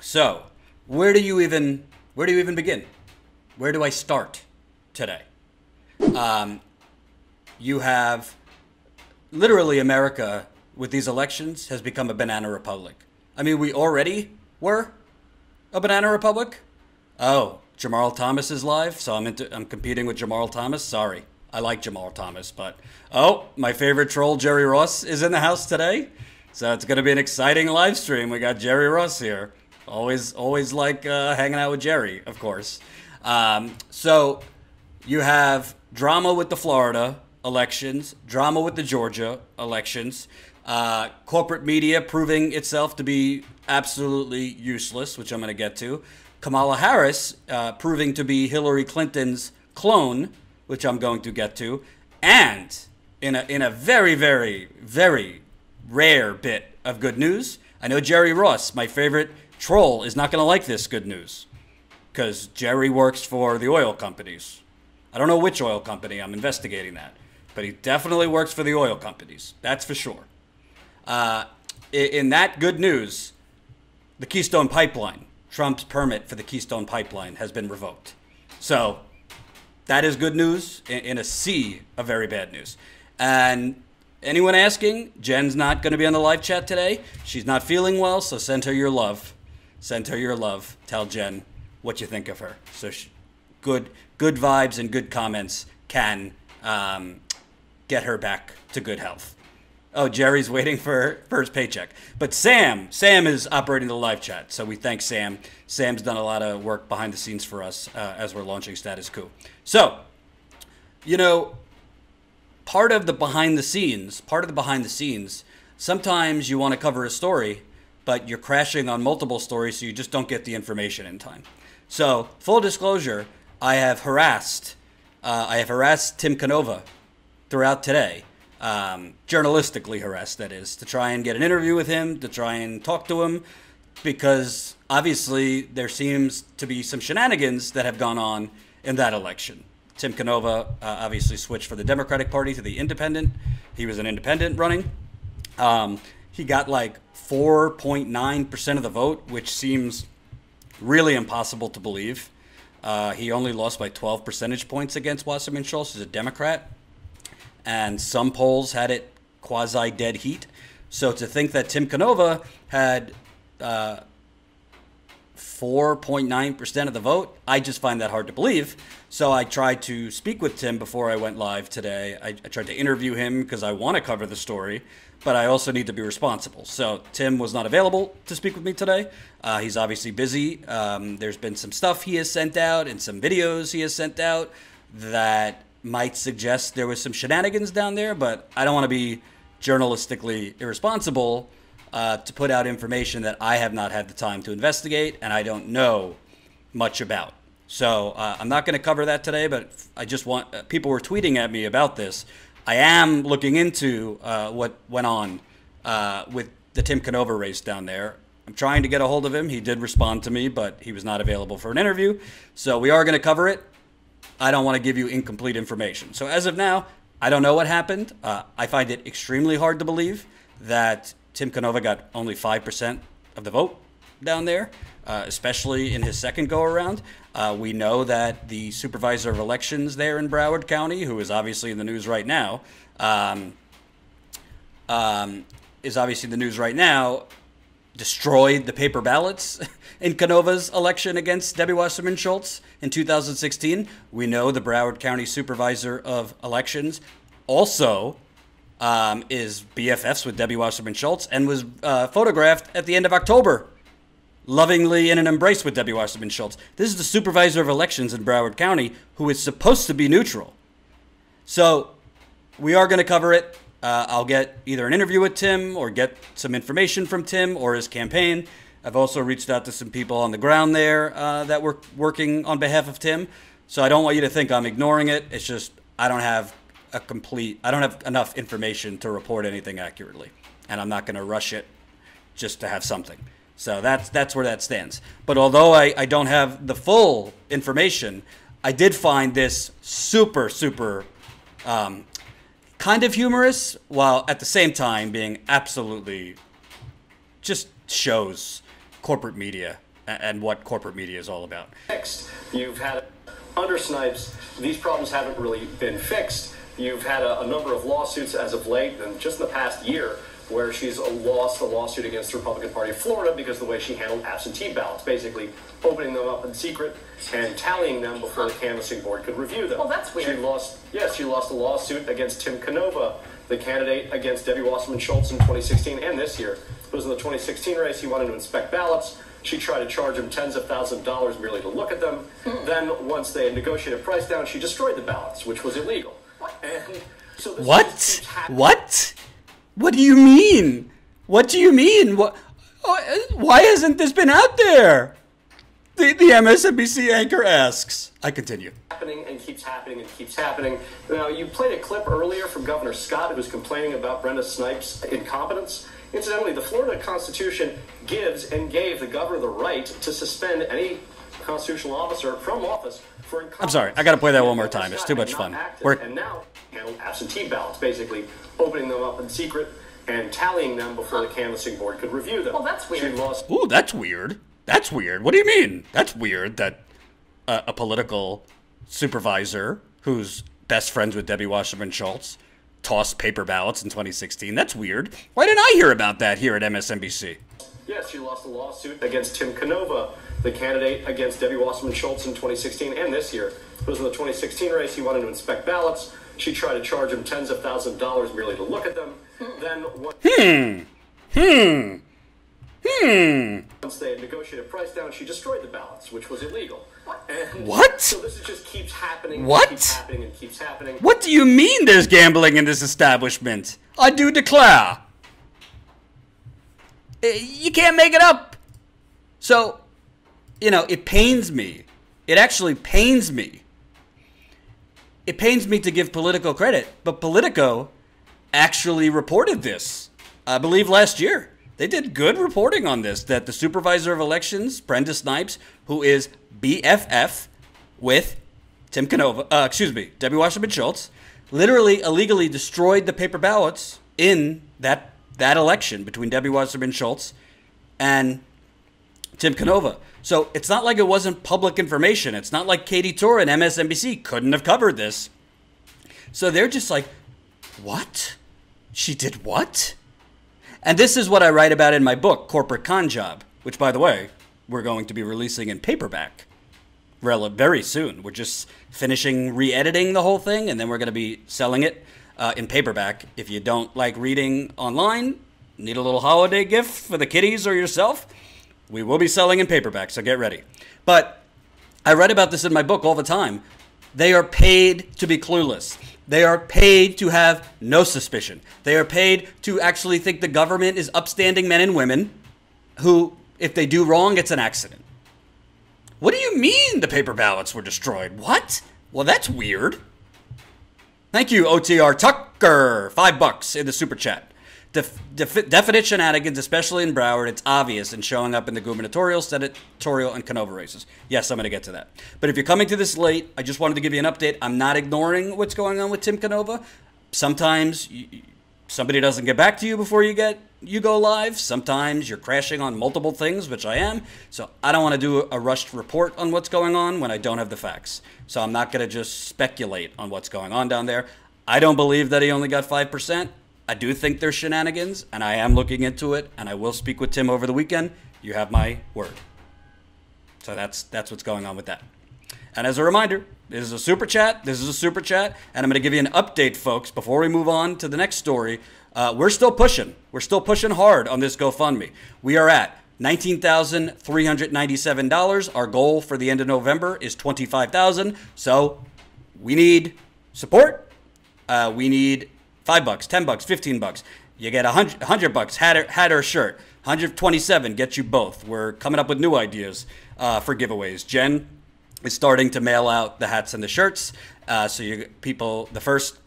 So, where do you even begin? Where do I start today? Um, you have literally America with these elections has become a banana republic. I mean, we already were a banana republic. Oh, Jamal Thomas is live, so I'm competing with Jamal Thomas. Sorry, I like Jamal Thomas, but oh, my favorite troll Jerry Ross is in the house today, so it's gonna be an exciting live stream. We got Jerry Ross here. Always like hanging out with Jerry, of course. So you have drama with the Florida elections, drama with the Georgia elections, corporate media proving itself to be absolutely useless, which I'm going to get to. Kamala Harris proving to be Hillary Clinton's clone, which I'm going to get to. And in a very, very, very rare bit of good news, I know Jerry Ross, my favorite troll, is not going to like this good news because Jerry works for the oil companies. I don't know which oil company. I'm investigating that. But he definitely works for the oil companies. That's for sure. In that good news, the Keystone Pipeline, Trump's permit for the Keystone Pipeline has been revoked. So that is good news in a sea of very bad news. And anyone asking, Jen's not going to be on the live chat today. She's not feeling well, so send her your love. Send her your love. Tell Jen what you think of her. So good vibes and good comments can get her back to good health. Oh, Jerry's waiting for his paycheck. But Sam is operating the live chat, so we thank Sam. Sam's done a lot of work behind the scenes for us as we're launching Status Coup. So, part of the behind the scenes, sometimes you want to cover a story, but you're crashing on multiple stories, so you just don't get the information in time. So, full disclosure, I have harassed Tim Canova throughout today, journalistically harassed, that is, to try and get an interview with him, to try and talk to him, because obviously there seems to be some shenanigans that have gone on in that election. Tim Canova obviously switched for the Democratic Party to the Independent. He was an independent running. He got like 4.9% of the vote, which seems really impossible to believe. He only lost by 12 percentage points against Wasserman Schultz, who's a Democrat. And some polls had it quasi-dead heat. So to think that Tim Canova had 4.9% of the vote, I just find that hard to believe. So I tried to speak with Tim before I went live today. I tried to interview him because I want to cover the story, but I also need to be responsible. So Tim was not available to speak with me today. He's obviously busy. There's been some stuff he has sent out and some videos he has sent out that might suggest there was some shenanigans down there, but I don't want to be journalistically irresponsible to put out information that I have not had the time to investigate and I don't know much about. So I'm not going to cover that today, but I just want people were tweeting at me about this. I am looking into what went on with the Tim Canova race down there. I'm trying to get a hold of him. He did respond to me, but he was not available for an interview. So we are going to cover it. I don't want to give you incomplete information. So as of now, I don't know what happened. I find it extremely hard to believe that Tim Canova got only 5% of the vote down there, especially in his second go-around. We know that the supervisor of elections there in Broward County, who is obviously in the news right now, destroyed the paper ballots in Canova's election against Debbie Wasserman Schultz in 2016. We know the Broward County Supervisor of Elections also is BFFs with Debbie Wasserman Schultz and was photographed at the end of October, lovingly in an embrace with Debbie Wasserman Schultz. This is the Supervisor of Elections in Broward County who is supposed to be neutral. So we are going to cover it. I'll get either an interview with Tim or get some information from Tim or his campaign. I've also reached out to some people on the ground there that were working on behalf of Tim. So I don't want you to think I'm ignoring it. It's just I don't have enough information to report anything accurately. And I'm not going to rush it just to have something. So that's where that stands. But although I don't have the full information, I did find this super kind of humorous, while at the same time being absolutely just shows corporate media and what corporate media is all about. Fixed. You've had under Snipes, these problems haven't really been fixed. You've had a number of lawsuits as of late, and just in the past year, where she's lost a lawsuit against the Republican Party of Florida because of the way she handled absentee ballots, basically opening them up in secret and tallying them before the canvassing board could review them. Well, that's weird. She lost a lawsuit against Tim Canova, the candidate against Debbie Wasserman Schultz in 2016 and this year. It was in the 2016 race. He wanted to inspect ballots. She tried to charge him tens of thousands of dollars merely to look at them. Then, once they negotiated a price down, she destroyed the ballots, which was illegal. And so this What? What? What do you mean? What do you mean? Why hasn't this been out there? The MSNBC anchor asks. I continue. Happening and keeps happening and keeps happening. Now, you played a clip earlier from Governor Scott, who was complaining about Brenda Snipes' incompetence. Incidentally, the Florida Constitution gives and gave the governor the right to suspend any constitutional officer from office for incompetence. I'm sorry, I got to play that one more time. It's too much fun. And now handled absentee ballots, basically opening them up in secret and tallying them before the canvassing board could review them. Well, that's weird. Ooh, that's weird. That's weird. What do you mean? That's weird that a political supervisor who's best friends with Debbie Wasserman Schultz tossed paper ballots in 2016. That's weird. Why didn't I hear about that here at MSNBC? Yes, she lost a lawsuit against Tim Canova, the candidate against Debbie Wasserman Schultz in 2016 and this year. It was in the 2016 race. He wanted to inspect ballots. She tried to charge him tens of thousands of dollars merely to look at them. Then, once they negotiated a price down, she destroyed the ballots, which was illegal. And what? So this just keeps happening. What? Keeps happening and keeps happening. What do you mean there's gambling in this establishment? I do declare. You can't make it up. So, it pains me. It actually pains me. It pains me to give Politico credit, but Politico actually reported this, I believe, last year. They did good reporting on this, that the supervisor of elections, Brenda Snipes, who is BFF with Debbie Wasserman Schultz, literally illegally destroyed the paper ballots in that election between Debbie Wasserman Schultz and Tim Canova. So it's not like it wasn't public information. It's not like Katie Torr and MSNBC couldn't have covered this. So they're just like, what? She did what? And this is what I write about in my book, Corporate Con Job, which, by the way, we're going to be releasing in paperback very soon. We're just finishing re-editing the whole thing, and then we're going to be selling it in paperback. If you don't like reading online, need a little holiday gift for the kiddies or yourself, we will be selling in paperback, so get ready. But I write about this in my book all the time. They are paid to be clueless. They are paid to have no suspicion. They are paid to actually think the government is upstanding men and women who, if they do wrong, it's an accident. What do you mean the paper ballots were destroyed? What? Well, that's weird. Thank you, OTR Tucker. $5 in the super chat. Definite shenanigans, especially in Broward, it's obvious and showing up in the gubernatorial, senatorial, and Canova races. Yes, I'm going to get to that. But if you're coming to this late, I just wanted to give you an update. I'm not ignoring what's going on with Tim Canova. Sometimes somebody doesn't get back to you before you go live. Sometimes you're crashing on multiple things, which I am. So I don't want to do a rushed report on what's going on when I don't have the facts. So I'm not going to just speculate on what's going on down there. I don't believe that he only got 5%. I do think there's shenanigans, and I am looking into it, and I will speak with Tim over the weekend. You have my word. So that's what's going on with that. And as a reminder, this is a super chat, and I'm going to give you an update, folks, before we move on to the next story. We're still pushing. We're still pushing hard on this GoFundMe. We are at $19,397. Our goal for the end of November is $25,000. So we need support. We need $5, $10, $15. You get $100 hat or shirt. 127 gets you both. We're coming up with new ideas for giveaways. Jen is starting to mail out the hats and the shirts. So the first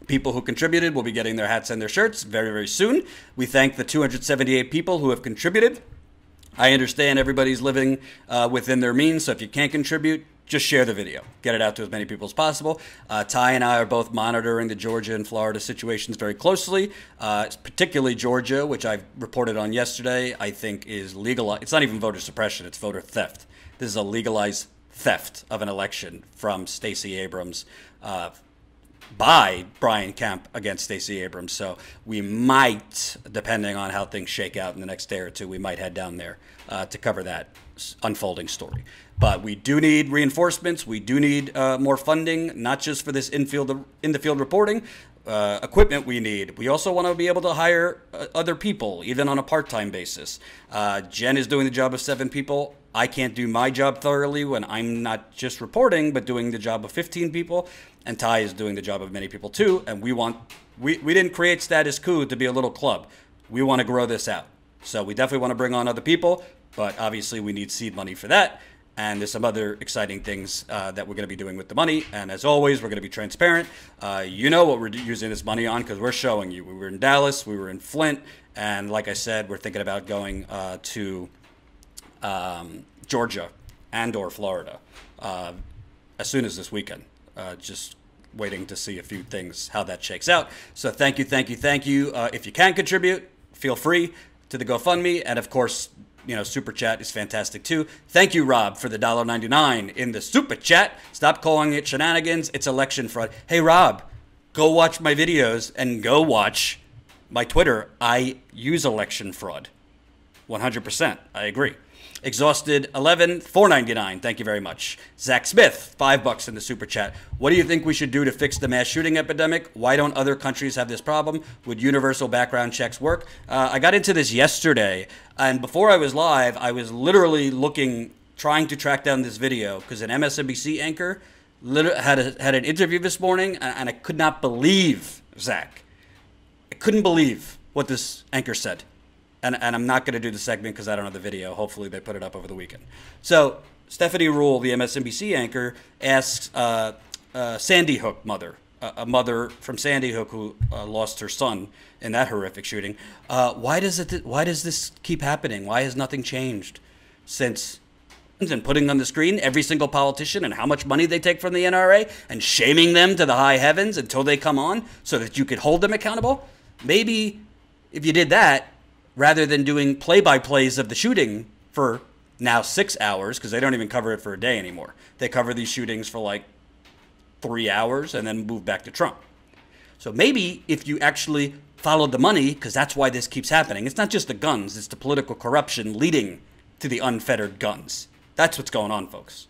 people who contributed will be getting their hats and their shirts very, very soon. We thank the 278 people who have contributed. I understand everybody's living within their means, so if you can't contribute, just share the video. Get it out to as many people as possible. Ty and I are both monitoring the Georgia and Florida situations very closely, particularly Georgia, which I reported on yesterday, I think is legalized. It's not even voter suppression, it's voter theft. This is a legalized theft of an election from Stacey Abrams by Brian Kemp against Stacey Abrams. So we might, depending on how things shake out in the next day or two, we might head down there to cover that unfolding story. But we do need reinforcements. We do need more funding, not just for this in-the-field reporting. Equipment we need. We also want to be able to hire other people, even on a part-time basis. Jen is doing the job of 7 people. I can't do my job thoroughly when I'm not just reporting, but doing the job of 15 people. And Ty is doing the job of many people too. And we didn't create Status Quo to be a little club. We want to grow this out. So we definitely want to bring on other people, but obviously we need seed money for that. And there's some other exciting things that we're going to be doing with the money. And as always, we're going to be transparent. You know what we're using this money on because we're showing you. We were in Dallas, we were in Flint, and like I said, we're thinking about going to Georgia and or Florida as soon as this weekend. Just waiting to see a few things, how that shakes out. So thank you, thank you, thank you. If you can contribute, feel free to the GoFundMe. And of course, you know, Super Chat is fantastic too. Thank you, Rob, for the $1.99 in the Super Chat. Stop calling it shenanigans. It's election fraud. Hey, Rob, go watch my videos and go watch my Twitter. I use election fraud. 100%. I agree. Exhausted 11, $4.99. Thank you very much. Zach Smith, $5 in the Super Chat. What do you think we should do to fix the mass shooting epidemic? Why don't other countries have this problem? Would universal background checks work? I got into this yesterday, and before I was live, I was literally trying to track down this video because an MSNBC anchor had an interview this morning, and I could not believe, Zach. I couldn't believe what this anchor said. And I'm not going to do the segment because I don't have the video. Hopefully they put it up over the weekend. So Stephanie Rule, the MSNBC anchor, asks Sandy Hook mother, a mother from Sandy Hook who lost her son in that horrific shooting. Why does this keep happening? Why has nothing changed since? And putting on the screen every single politician and how much money they take from the NRA and shaming them to the high heavens until they come on so that you could hold them accountable. Maybe if you did that, rather than doing play-by-plays of the shooting for now 6 hours, because they don't even cover it for a day anymore. They cover these shootings for like 3 hours and then move back to Trump. So maybe if you actually followed the money, because that's why this keeps happening. It's not just the guns, it's the political corruption leading to the unfettered guns. That's what's going on, folks.